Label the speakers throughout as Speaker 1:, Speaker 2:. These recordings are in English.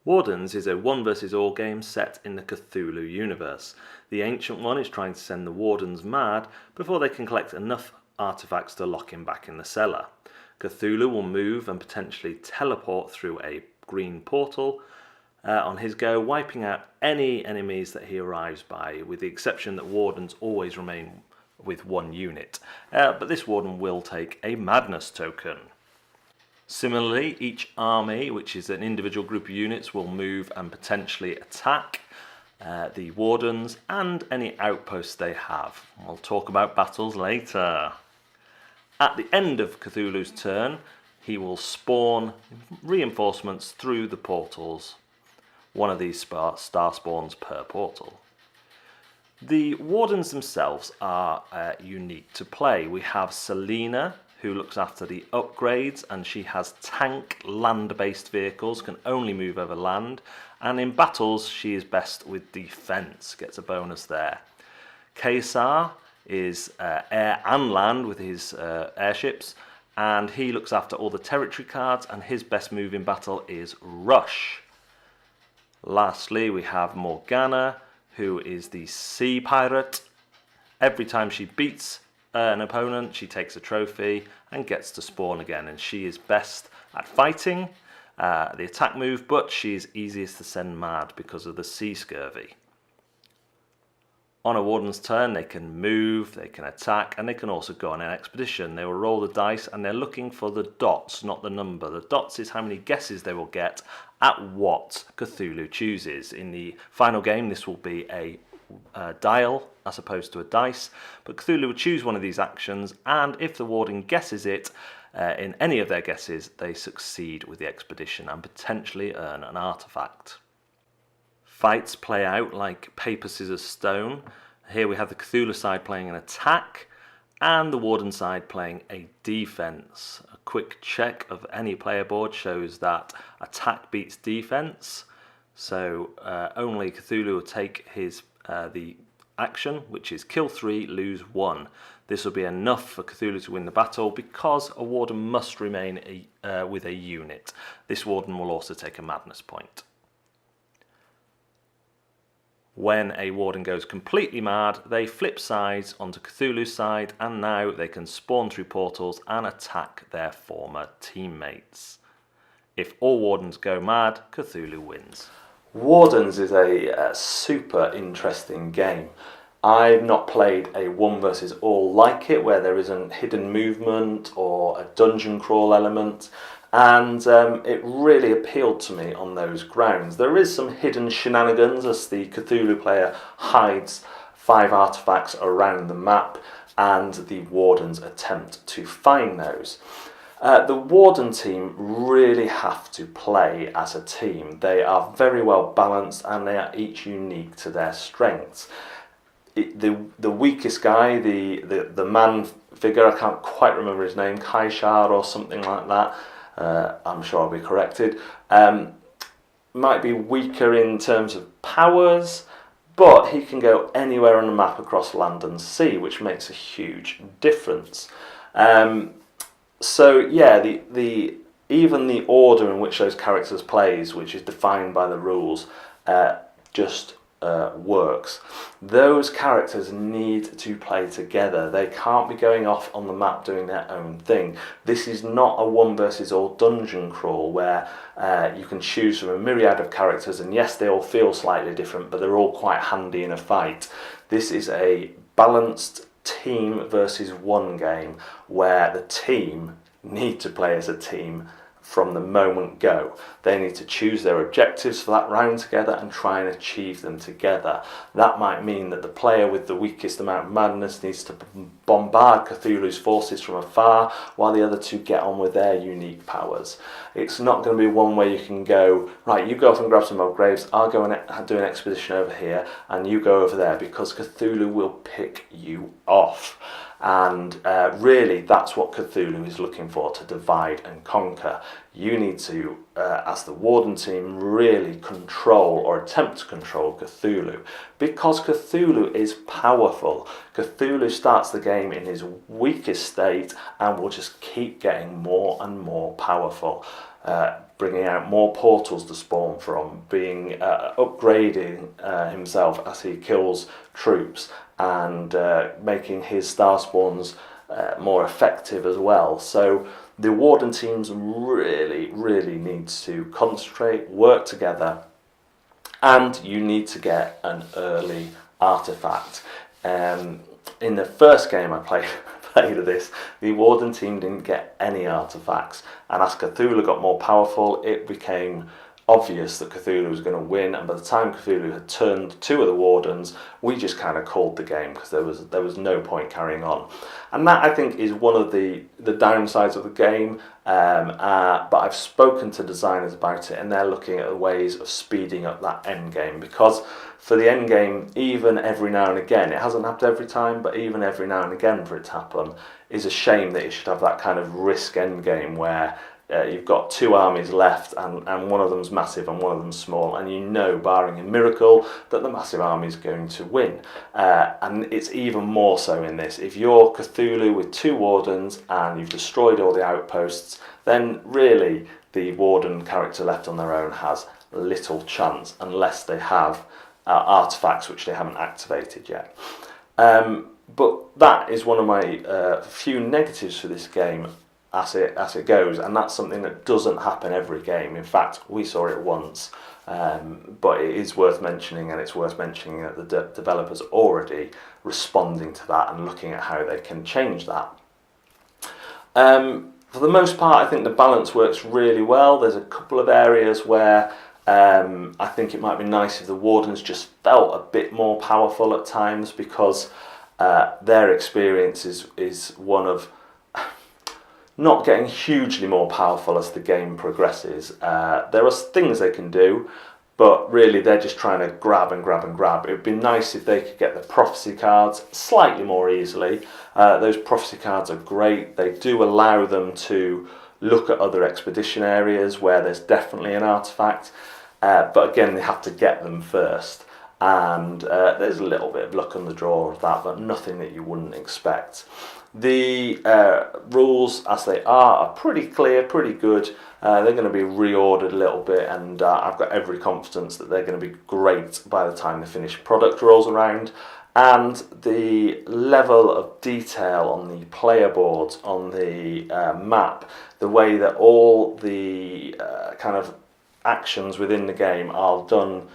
Speaker 1: Wardens is a 1 vs all game set in the Cthulhu universe. The Ancient One is trying to send the Wardens mad before they can collect enough artifacts to lock him back in the cellar. Cthulhu will move and potentially teleport through a green portal on his go, wiping out any enemies that he arrives by, with the exception that Wardens always remain with 1 unit. But this Warden will take a Madness token. Similarly, each army, which is an individual group of units, will move and potentially attack the Wardens and any outposts they have. We'll talk about battles later. At the end of Cthulhu's turn, he will spawn reinforcements through the portals. One of these star spawns per portal. The Wardens themselves are unique to play. We have Selena, who looks after the upgrades, and she has tank land-based vehicles, can only move over land, and in battles she is best with defense, gets a bonus there. Kesar is air and land with his airships, and he looks after all the territory cards, and his best move in battle is rush. Lastly, we have Morgana, who is the sea pirate. Every time she beats an opponent, she takes a trophy and gets to spawn again, and she is best at fighting the attack move, but she is easiest to send mad because of the sea scurvy. On a Warden's turn, they can move, they can attack, and they can also go on an expedition. They will roll the dice, and they're looking for the dots, not the number. The dots is how many guesses they will get at what Cthulhu chooses. In the final game, this will be a dial as opposed to a dice, but Cthulhu will choose one of these actions, and if the Warden guesses it in any of their guesses, they succeed with the expedition and potentially earn an artifact. Fights play out like paper, scissors, stone. Here we have the Cthulhu side playing an attack and the Warden side playing a defense. A quick check of any player board shows that attack beats defense, so only Cthulhu will take his the action, which is kill 3, lose 1. This will be enough for Cthulhu to win the battle because a Warden must remain with a unit. This Warden will also take a Madness point. When a Warden goes completely mad, they flip sides onto Cthulhu's side, and now they can spawn through portals and attack their former teammates. If all Wardens go mad, Cthulhu wins. Wardens is a super interesting game. I've not played a 1 vs all like it, where there isn't hidden movement or a dungeon crawl element, and it really appealed to me on those grounds. There is some hidden shenanigans as the Cthulhu player hides 5 artifacts around the map, and the Wardens attempt to find those. The Warden team really have to play as a team. They are very well balanced, and they are each unique to their strengths. The weakest guy, the man figure, I can't quite remember his name, Kaishar or something like that, I'm sure I'll be corrected, might be weaker in terms of powers, but he can go anywhere on the map across land and sea, which makes a huge difference. So yeah, even the order in which those characters plays, which is defined by the rules, just works. Those characters need to play together. They can't be going off on the map doing their own thing. This is not a 1 vs all dungeon crawl where you can choose from a myriad of characters, and yes, they all feel slightly different, but they're all quite handy in a fight. This is a balanced team versus 1 game where the team need to play as a team from the moment go. They need to choose their objectives for that round together and try and achieve them together. That might mean that the player with the weakest amount of madness needs to bombard Cthulhu's forces from afar, while the other 2 get on with their unique powers. It's not going to be one where you can go, right, you go off and grab some upgrades, I'll go and do an expedition over here, and you go over there, because Cthulhu will pick you off. And really, that's what Cthulhu is looking for, to divide and conquer. You need to, as the Warden team, really control or attempt to control Cthulhu, because Cthulhu is powerful. Cthulhu starts the game in his weakest state and will just keep getting more and more powerful. bringing out more portals to spawn from, upgrading himself as he kills troops, and making his star spawns more effective as well. So the Warden teams really need to concentrate, work together, and you need to get an early artifact. In the first game I played of this, the Warden team didn't get any artifacts, and as Cthulhu got more powerful, it became obvious that Cthulhu was going to win, and by the time Cthulhu had turned two of the Wardens, we just kind of called the game, because there was no point carrying on. And that, I think, is one of the downsides of the game, but I've spoken to designers about it, and they're looking at ways of speeding up that end game, because for the end game, even every now and again, it hasn't happened every time, but even every now and again for it to happen, is a shame that it should have that kind of risk end game where you've got two armies left, and one of them's massive and one of them's small, and you know, barring a miracle, that the massive army is going to win. And it's even more so in this. If you're Cthulhu with two Wardens and you've destroyed all the outposts, then really the Warden character left on their own has little chance, unless they have artifacts which they haven't activated yet. But that is one of my few negatives for this game as it goes, and that's something that doesn't happen every game. In fact, we saw it once, but it is worth mentioning, and it's worth mentioning that the developers are already responding to that and looking at how they can change that. For the most part, I think the balance works really well. There's a couple of areas where I think it might be nice if the Wardens just felt a bit more powerful at times, because their experience is one of not getting hugely more powerful as the game progresses. There are things they can do, but really they're just trying to grab and grab and grab. It would be nice if they could get the prophecy cards slightly more easily. Those prophecy cards are great. They do allow them to look at other expedition areas where there's definitely an artifact, but again, they have to get them first. And there's a little bit of luck on the draw of that, but nothing that you wouldn't expect. The rules as they are pretty clear, pretty good. They're going to be reordered a little bit, and I've got every confidence that they're going to be great by the time the finished product rolls around. And the level of detail on the player boards, on the map, the way that all the kind of actions within the game are done,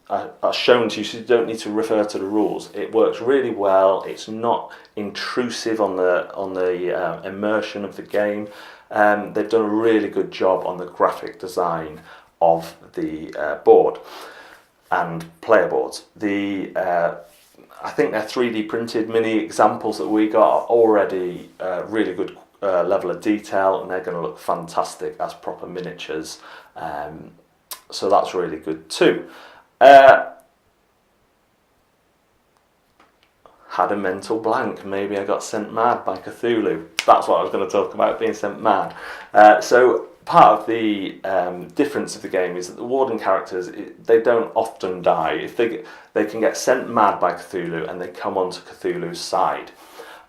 Speaker 1: are shown to you, so you don't need to refer to the rules. It works really well. It's not intrusive on the immersion of the game. They've done a really good job on the graphic design of the board and player boards. I think they're 3D printed mini examples that we got are already really good level of detail, and they're going to look fantastic as proper miniatures. So that's really good too. Had a mental blank. Maybe I got sent mad by Cthulhu. That's what I was going to talk about, being sent mad. So part of the difference of the game is that the Warden characters, they don't often die. If they can get sent mad by Cthulhu, and they come onto Cthulhu's side.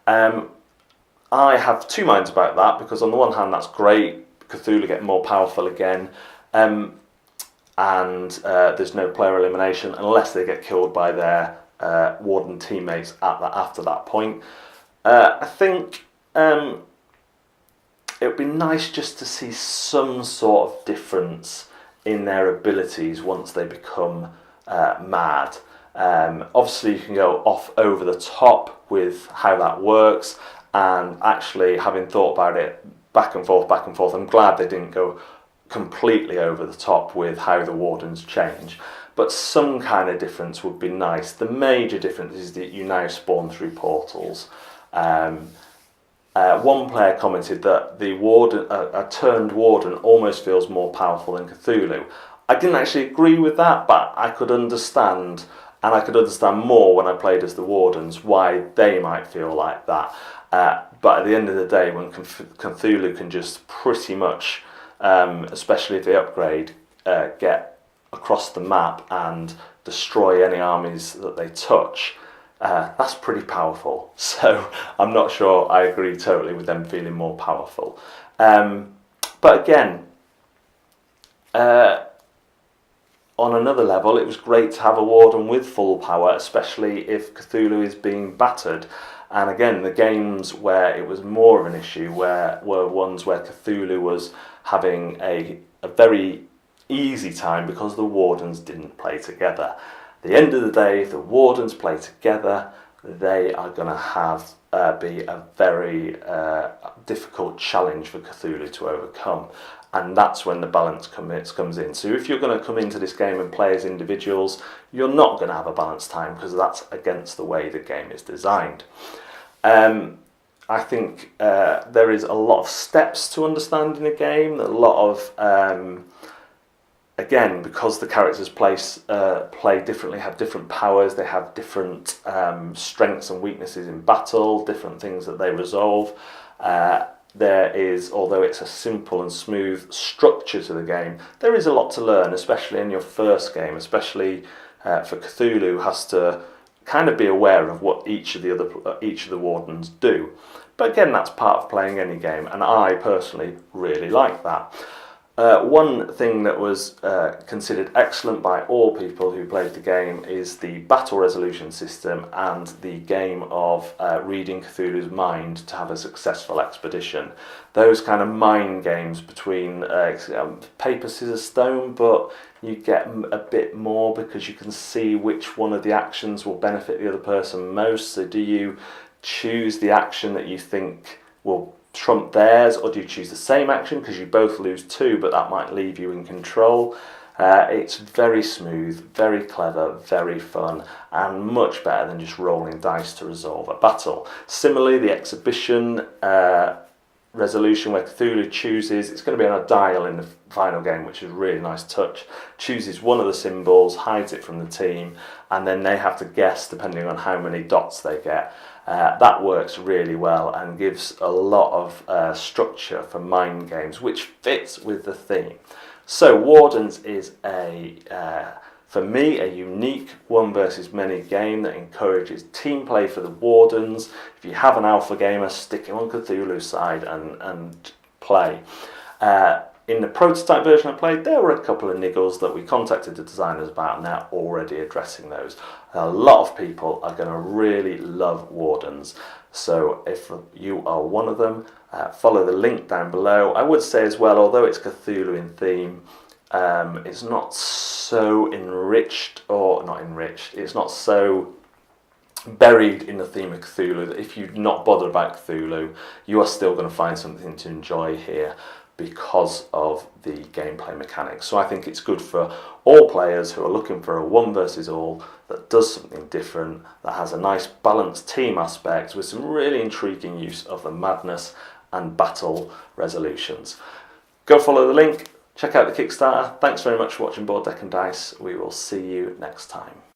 Speaker 1: I have two minds about that, because on the one hand that's great, Cthulhu get more powerful again, and there's no player elimination unless they get killed by their Warden teammates after that point. I think it would be nice just to see some sort of difference in their abilities once they become mad. Obviously you can go off over the top with how that works, and actually, having thought about it back and forth, I'm glad they didn't go completely over the top with how the Wardens change, but some kind of difference would be nice. The major difference is that you now spawn through portals. One player commented that the Warden, a turned Warden, almost feels more powerful than Cthulhu. I didn't actually agree with that, but I could understand, and I could understand more when I played as the Wardens, why they might feel like that. But at the end of the day, when Cthulhu can just pretty much, especially if they upgrade, get across the map and destroy any armies that they touch, that's pretty powerful. So I'm not sure I agree totally with them feeling more powerful. But again, on another level, it was great to have a Warden with full power, especially if Cthulhu is being battered. And again, the games where it was more of an issue were ones where Cthulhu was having a very easy time because the Wardens didn't play together. At the end of the day, if the Wardens play together, they are going to have be a very difficult challenge for Cthulhu to overcome. And that's when the balance comes in. So if you're going to come into this game and play as individuals, you're not going to have a balanced time because that's against the way the game is designed. I think there is a lot of steps to understanding a game, a lot of, again, because the characters play differently, have different powers, they have different strengths and weaknesses in battle, different things that they resolve. There is, although it's a simple and smooth structure to the game, there is a lot to learn, especially in your first game, especially for Cthulhu, has to kind of be aware of what each of the Wardens do. But again, that's part of playing any game, and I personally really like that. One thing that was considered excellent by all people who played the game is the battle resolution system and the game of reading Cthulhu's mind to have a successful expedition. Those kind of mind games between paper, scissors, stone, but you get a bit more because you can see which one of the actions will benefit the other person most. So do you choose the action that you think will trump theirs, or do you choose the same action because you both lose 2 but that might leave you in control? It's very smooth, very clever, very fun, and much better than just rolling dice to resolve a battle. Similarly, the exhibition resolution where Cthulhu chooses, it's going to be on a dial in the final game, which is a really nice touch, chooses one of the symbols, hides it from the team, and then they have to guess depending on how many dots they get. That works really well and gives a lot of structure for mind games, which fits with the theme. So Wardens is for me, a unique one versus many game that encourages team play for the Wardens. If you have an alpha gamer, stick him on Cthulhu's side and play. In the prototype version I played, there were a couple of niggles that we contacted the designers about, and they're already addressing those. A lot of people are going to really love Wardens, so if you are one of them, follow the link down below. I would say as well, although it's Cthulhu in theme, it's not so it's not so buried in the theme of Cthulhu that if you're not bothered about Cthulhu, you are still going to find something to enjoy here because of the gameplay mechanics. So I think it's good for all players who are looking for a one versus all that does something different, that has a nice balanced team aspect with some really intriguing use of the madness and battle resolutions. Go follow the link, check out the Kickstarter. Thanks very much for watching Board Deck and Dice. We will see you next time.